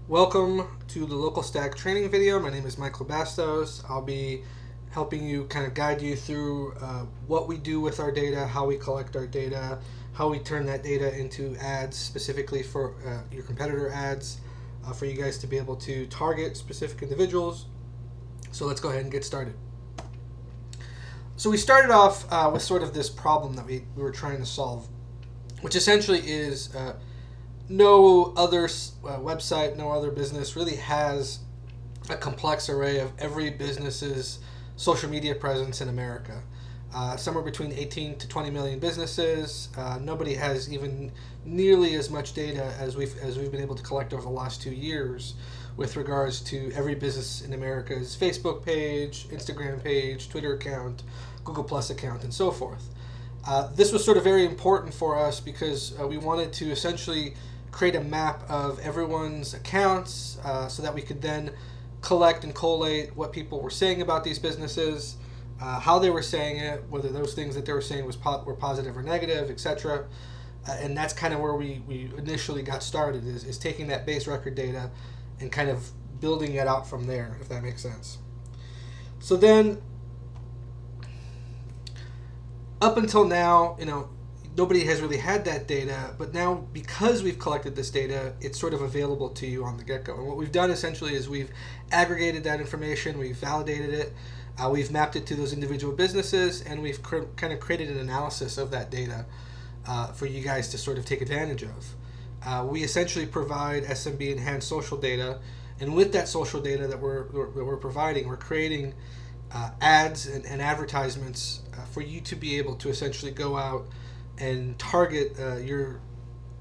Welcome to the LocalStack training video. My name is Michael Bastos. I'll be helping you kind of guide you through what we do with our data, how we collect our data, how we turn that data into ads specifically for your competitor ads for you guys to be able to target specific individuals. So let's go ahead and get started. So we started off with sort of this problem that we were trying to solve, which essentially is no other website, no other business really has a complex array of every business's social media presence in America. Somewhere between 18 to 20 million businesses. Nobody has even nearly as much data as we've been able to collect over the last 2 years with regards to every business in America's Facebook page, Instagram page, Twitter account, Google Plus account, and so forth. This was sort of very important for us because we wanted to essentially create a map of everyone's accounts so that we could then collect and collate what people were saying about these businesses, how they were saying it, whether those things that they were saying were positive or negative, etc. And that's kind of where we initially got started, is taking that base record data and kind of building it out from there, if that makes sense. So then, up until now, nobody has really had that data, but now because we've collected this data, it's sort of available to you on the get-go. And what we've done essentially is we've aggregated that information, we've validated it, we've mapped it to those individual businesses, and we've kind of created an analysis of that data for you guys to sort of take advantage of. We essentially provide SMB enhanced social data, and with that social data that we're providing, we're creating ads and advertisements for you to be able to essentially go out and target your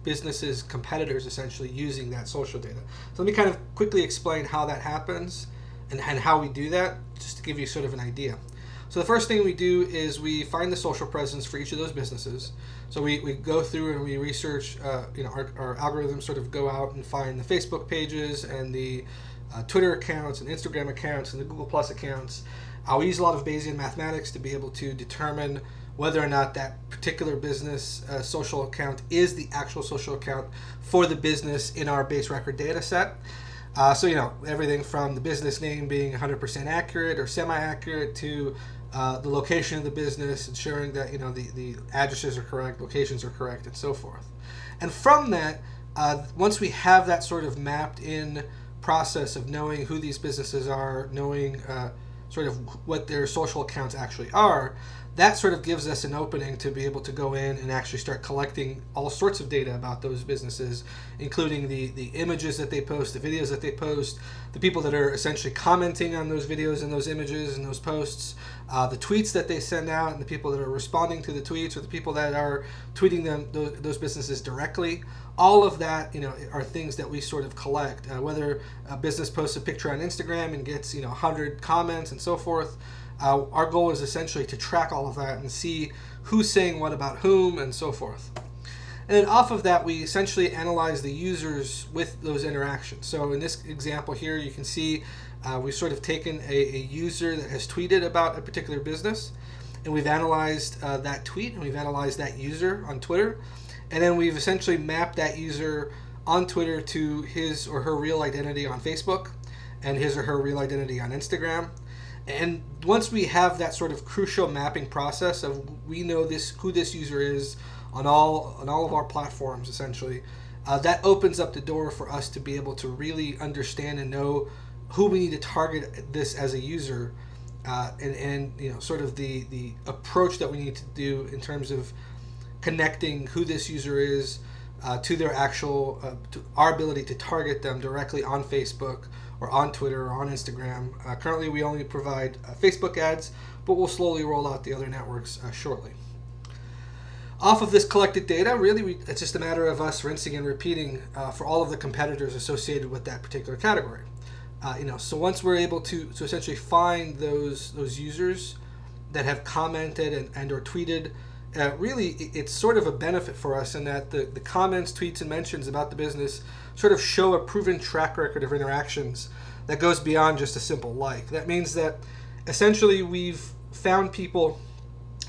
business's competitors essentially using that social data. So let me kind of quickly explain how that happens and how we do that, just to give you sort of an idea. So the first thing we do is we find the social presence for each of those businesses. So we go through and we research, our algorithms sort of go out and find the Facebook pages and the Twitter accounts and Instagram accounts and the Google Plus accounts. We use a lot of Bayesian mathematics to be able to determine whether or not that particular business social account is the actual social account for the business in our base record data set. So, everything from the business name being 100% accurate or semi-accurate to the location of the business, ensuring that, the addresses are correct, locations are correct, and so forth. And from that, once we have that sort of mapped in process of knowing who these businesses are, knowing sort of what their social accounts actually are, that sort of gives us an opening to be able to go in and actually start collecting all sorts of data about those businesses, including the images that they post, the videos that they post, the people that are essentially commenting on those videos and those images and those posts, the tweets that they send out, and the people that are responding to the tweets, or the people that are tweeting those businesses directly. All of that, are things that we sort of collect. Whether a business posts a picture on Instagram and gets, 100 comments and so forth. Our goal is essentially to track all of that and see who's saying what about whom and so forth. And then off of that, we essentially analyze the users with those interactions. So in this example here, you can see we've sort of taken a user that has tweeted about a particular business, and we've analyzed that tweet, and we've analyzed that user on Twitter, and then we've essentially mapped that user on Twitter to his or her real identity on Facebook and his or her real identity on Instagram. And once we have that sort of crucial mapping process of we know who this user is on all of our platforms, essentially, that opens up the door for us to be able to really understand and know who we need to target this as a user, and sort of the approach that we need to do in terms of connecting who this user is to their actual, to our ability to target them directly on Facebook or on Twitter or on Instagram. Currently, we only provide Facebook ads, but we'll slowly roll out the other networks shortly. Off of this collected data, really, it's just a matter of us rinsing and repeating for all of the competitors associated with that particular category. So once we're able to essentially find those users that have commented and or tweeted, really, it's sort of a benefit for us in that the comments, tweets, and mentions about the business sort of show a proven track record of interactions that goes beyond just a simple like. That means that essentially we've found people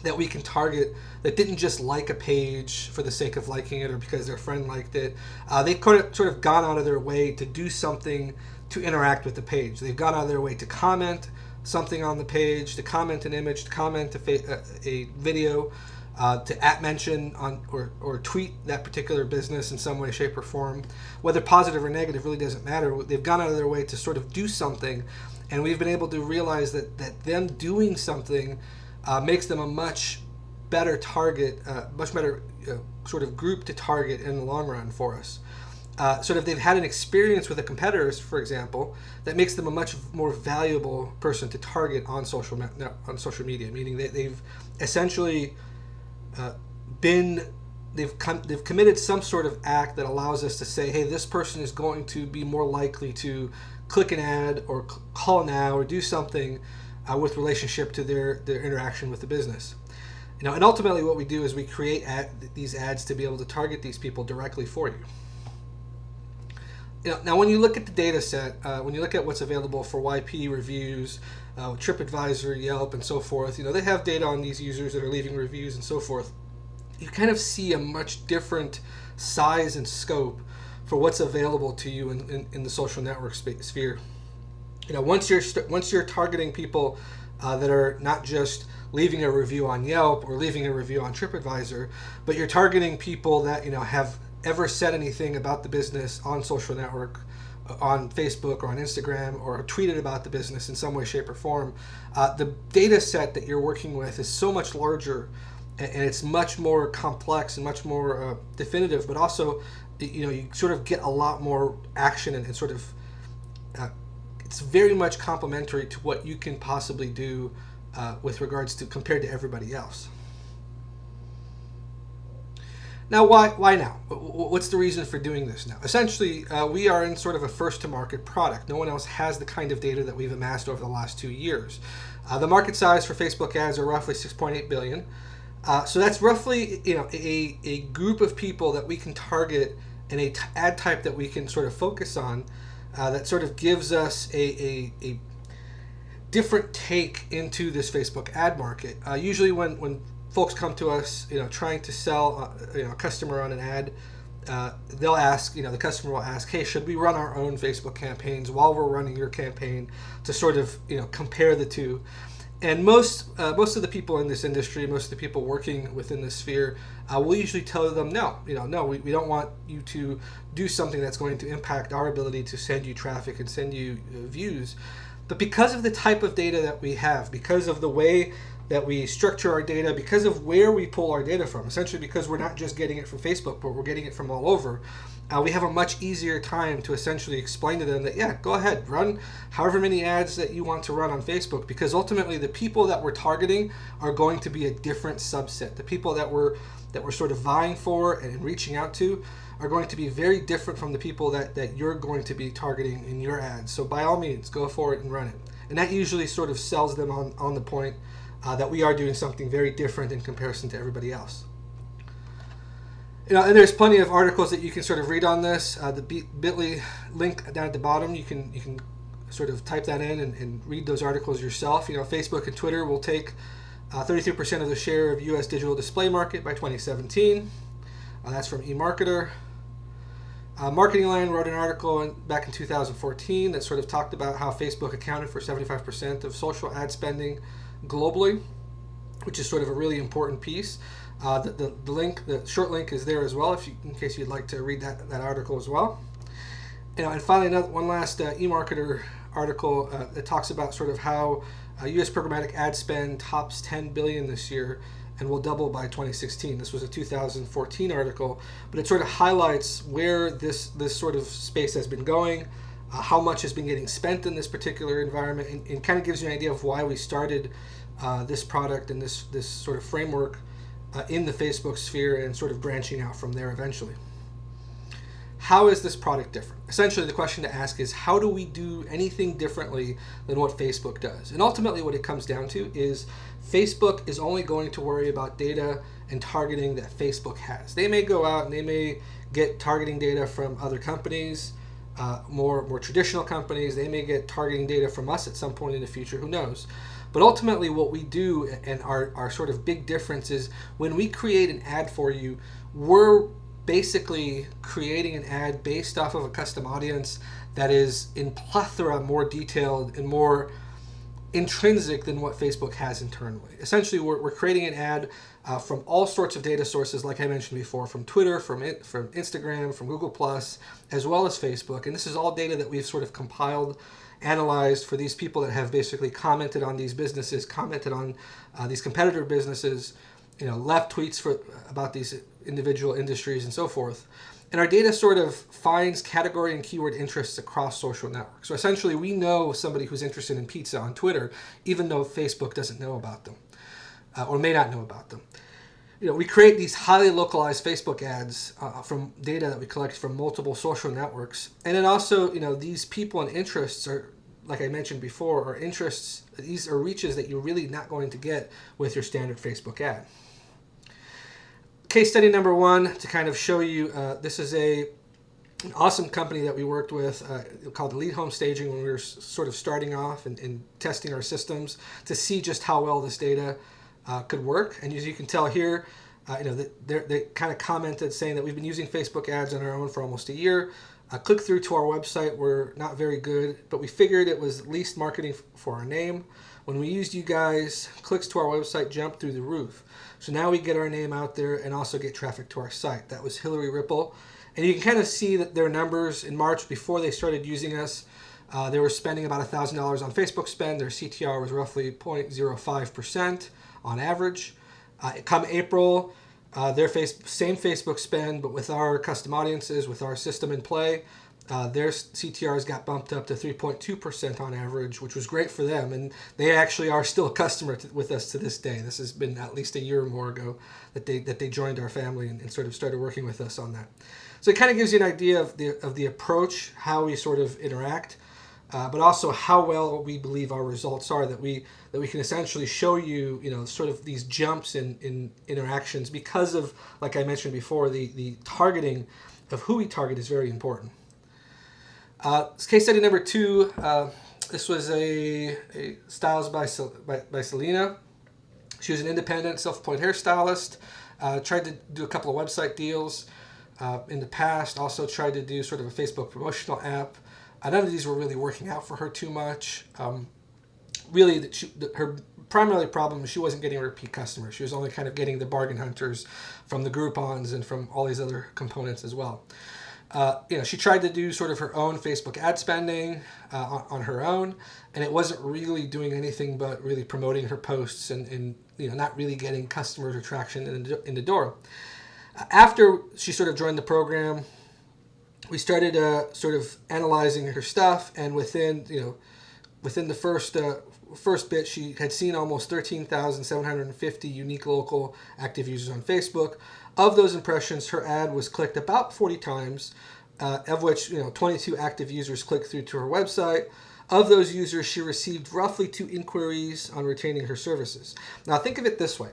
that we can target that didn't just like a page for the sake of liking it or because their friend liked it. They've sort of gone out of their way to do something to interact with the page. They've gone out of their way to comment something on the page, to comment an image, to comment a video, to mention on or tweet that particular business in some way, shape, or form. Whether positive or negative really doesn't matter. They've gone out of their way to sort of do something, and we've been able to realize that them doing something makes them a much better target, much better sort of group to target in the long run for us. Sort of they've had an experience with the competitors, for example, that makes them a much more valuable person to target on social media. Meaning that they've essentially they've committed some sort of act that allows us to say, hey, this person is going to be more likely to click an ad or call now or do something with relationship to their interaction with the business. And ultimately what we do is we create these ads to be able to target these people directly for you. Now when you look at the data set, when you look at what's available for YP reviews, TripAdvisor, Yelp, and so forth, they have data on these users that are leaving reviews and so forth. You kind of see a much different size and scope for what's available to you in the social network sphere. Once you're targeting people that are not just leaving a review on Yelp or leaving a review on TripAdvisor, but you're targeting people that have ever said anything about the business on social network, on Facebook or on Instagram, or tweeted about the business in some way, shape, or form, the data set that you're working with is so much larger, and it's much more complex and much more definitive, but also you sort of get a lot more action and sort of it's very much complementary to what you can possibly do with regards to compared to everybody else. Now, why now? What's the reason for doing this now? Essentially, we are in sort of a first-to-market product. No one else has the kind of data that we've amassed over the last 2 years. The market size for Facebook ads are roughly 6.8 billion. So that's roughly a group of people that we can target and a ad type that we can sort of focus on that sort of gives us a different take into this Facebook ad market. Usually when folks come to us, trying to sell, a customer on an ad, they'll ask, the customer will ask, hey, should we run our own Facebook campaigns while we're running your campaign to sort of, compare the two? And most of the people in this industry, most of the people working within this sphere, will usually tell them, no, we don't want you to do something that's going to impact our ability to send you traffic and send you views. But because of the type of data that we have, because of the way that we structure our data, because of where we pull our data from, essentially because we're not just getting it from Facebook, but we're getting it from all over, we have a much easier time to essentially explain to them that, yeah, go ahead, run however many ads that you want to run on Facebook, because ultimately the people that we're targeting are going to be a different subset. The people that we're sort of vying for and reaching out to are going to be very different from the people that you're going to be targeting in your ads. So by all means, go for it and run it. And that usually sort of sells them on the point that we are doing something very different in comparison to everybody else. And there's plenty of articles that you can sort of read on this. The bit.ly link down at the bottom, you can sort of type that in and read those articles yourself. Facebook and Twitter will take 33% of the share of U.S. digital display market by 2017. That's from eMarketer. Marketing Line wrote an article back in 2014 that sort of talked about how Facebook accounted for 75% of social ad spending globally, which is sort of a really important piece. The short link is there as well, in case you'd like to read that article as well. And finally, one last eMarketer article that talks about sort of how U.S. programmatic ad spend tops 10 billion this year and will double by 2016. This was a 2014 article, but it sort of highlights where this sort of space has been going, how much has been getting spent in this particular environment, and kind of gives you an idea of why we started this product and this sort of framework in the Facebook sphere and sort of branching out from there eventually. How is this product different? Essentially, the question to ask is, how do we do anything differently than what Facebook does? And ultimately, what it comes down to is Facebook is only going to worry about data and targeting that Facebook has. They may go out and they may get targeting data from other companies, more traditional companies. They may get targeting data from us at some point in the future, who knows? But ultimately what we do, and our sort of big difference, is when we create an ad for you, we're basically creating an ad based off of a custom audience that is in plethora more detailed and more intrinsic than what Facebook has internally. Essentially, we're creating an ad from all sorts of data sources, like I mentioned before, from Twitter, from Instagram, from Google+, as well as Facebook. And this is all data that we've sort of compiled, analyzed for these people that have basically commented on these businesses, commented on these competitor businesses, left tweets about these individual industries and so forth. And our data sort of finds category and keyword interests across social networks. So essentially, we know somebody who's interested in pizza on Twitter, even though Facebook doesn't know about them, or may not know about them. We create these highly localized Facebook ads from data that we collect from multiple social networks. And then also, these people and interests are, like I mentioned before, are interests, these are reaches that you're really not going to get with your standard Facebook ad. Case study number 1 to kind of show you, this is an awesome company that we worked with called Elite Home Staging when we were sort of starting off and testing our systems to see just how well this data could work. And as you can tell here, they kind of commented saying that we've been using Facebook ads on our own for almost a year. Click through to our website were not very good, but we figured it was at least marketing for our name. When we used you guys, clicks to our website jumped through the roof. So now we get our name out there and also get traffic to our site. That was Hillary Ripple. And you can kind of see that their numbers in March before they started using us, they were spending about $1,000 on Facebook spend. Their CTR was roughly 0.05% on average. Come April, their same Facebook spend, but with our custom audiences, with our system in play, their CTRs got bumped up to 3.2% on average, which was great for them. And they actually are still a customer with us to this day. This has been at least a year or more ago that they joined our family and sort of started working with us on that. So it kind of gives you an idea of the approach, how we sort of interact, but also how well we believe our results are, that we can essentially show you, sort of these jumps in interactions because of, like I mentioned before, the targeting of who we target is very important. Case study number 2, this was a styles by Selena. She was an independent self-employed hairstylist, tried to do a couple of website deals in the past, also tried to do sort of a Facebook promotional app. None of these were really working out for her too much. Really, her primary problem was she wasn't getting repeat customers. She was only kind of getting the bargain hunters from the Groupons and from all these other components as well. She tried to do sort of her own Facebook ad spending on her own, and it wasn't really doing anything but really promoting her posts and not really getting customers or traction in the door. After she sort of joined the program, we started sort of analyzing her stuff, and within the first bit, she had seen almost 13,750 unique local active users on Facebook. Of those impressions, her ad was clicked about 40 times, of which 22 active users clicked through to her website. Of those users, she received roughly 2 inquiries on retaining her services. Now think of it this way.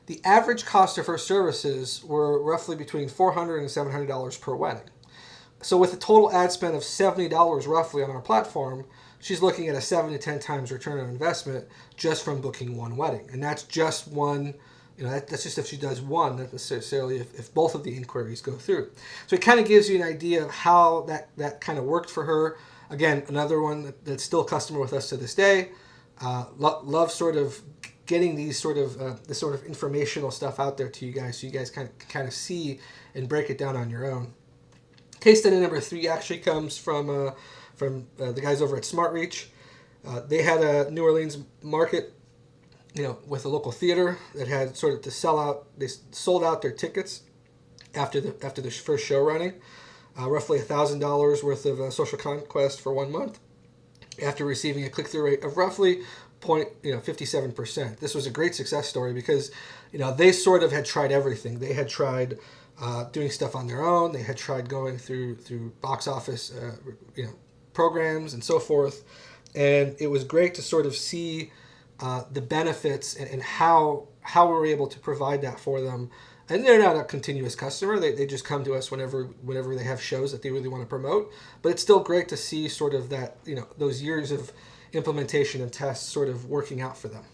The average cost of her services were roughly between $400 and $700 per wedding. So with a total ad spend of $70 roughly on our platform, she's looking at a 7 to 10 times return on investment just from booking one wedding. And that's just one, that's just if she does one, not necessarily if both of the inquiries go through. So it kind of gives you an idea of how that kind of worked for her. Again, another one that's still a customer with us to this day. Love sort of getting these sort of this sort of informational stuff out there to you guys, so you guys kind of see and break it down on your own. Case study number 3 actually comes from the guys over at SmartReach. They had a New Orleans market, with a local theater that had sort of to sell out. They sold out their tickets after the first show running. Roughly $1,000 worth of social conquest for 1 month, after receiving a click-through rate of roughly 57%. This was a great success story because they sort of had tried everything. They had tried doing stuff on their own. They had tried going through box office programs and so forth, and it was great to sort of see the benefits and how we're able to provide that for them. And they're not a continuous customer. They just come to us whenever they have shows that they really want to promote. But it's still great to see sort of that, those years of implementation and tests sort of working out for them.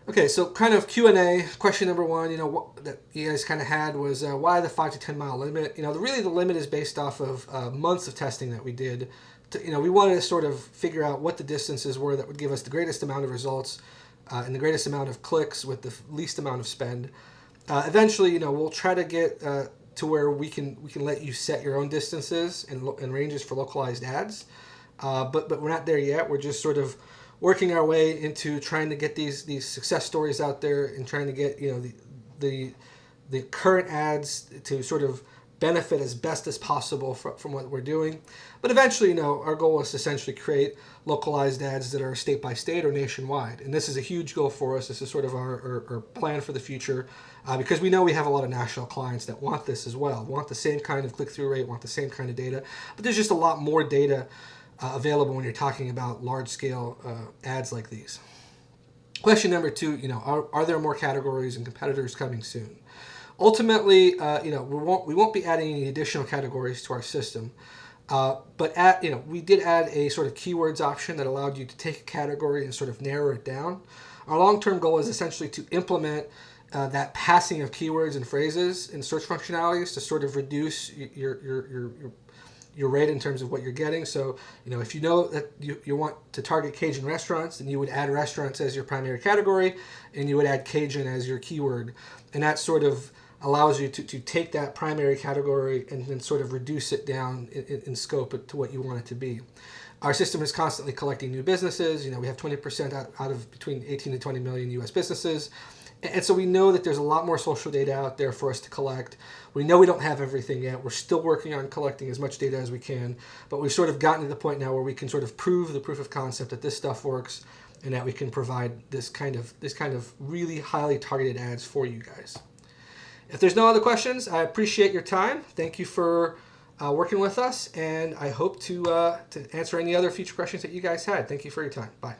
Okay, so kind of Q&A, question number one, what that you guys kind of had was why the 5 to 10 mile limit? Really the limit is based off of months of testing that we did. We wanted to sort of figure out what the distances were that would give us the greatest amount of results and the greatest amount of clicks with the least amount of spend. Eventually, we'll try to get to where we can let you set your own distances and ranges for localized ads, but we're not there yet. We're just sort of working our way into trying to get these success stories out there and trying to get the current ads to sort of benefit as best as possible from what we're doing. But eventually, our goal is to essentially create localized ads that are state by state or nationwide. And this is a huge goal for us. This is sort of our plan for the future because we know we have a lot of national clients that want this as well, want the same kind of click-through rate, want the same kind of data. But there's just a lot more data available when you're talking about large-scale ads like these. Question number two, are there more categories and competitors coming soon? Ultimately, we won't be adding any additional categories to our system, but we did add a sort of keywords option that allowed you to take a category and sort of narrow it down. Our long-term goal is essentially to implement that passing of keywords and phrases in search functionalities to sort of reduce your rate in terms of what you're getting. So, if you know that you want to target Cajun restaurants, then you would add restaurants as your primary category, and you would add Cajun as your keyword. And that sort of allows you to take that primary category and then sort of reduce it down in scope to what you want it to be. Our system is constantly collecting new businesses. We have 20% out of between 18 to 20 million US businesses. And so we know that there's a lot more social data out there for us to collect. We know we don't have everything yet. We're still working on collecting as much data as we can, but we've sort of gotten to the point now where we can sort of prove the proof of concept that this stuff works and that we can provide this kind of really highly targeted ads for you guys. If there's no other questions, I appreciate your time. Thank you for working with us, and I hope to answer any other future questions that you guys had. Thank you for your time. Bye.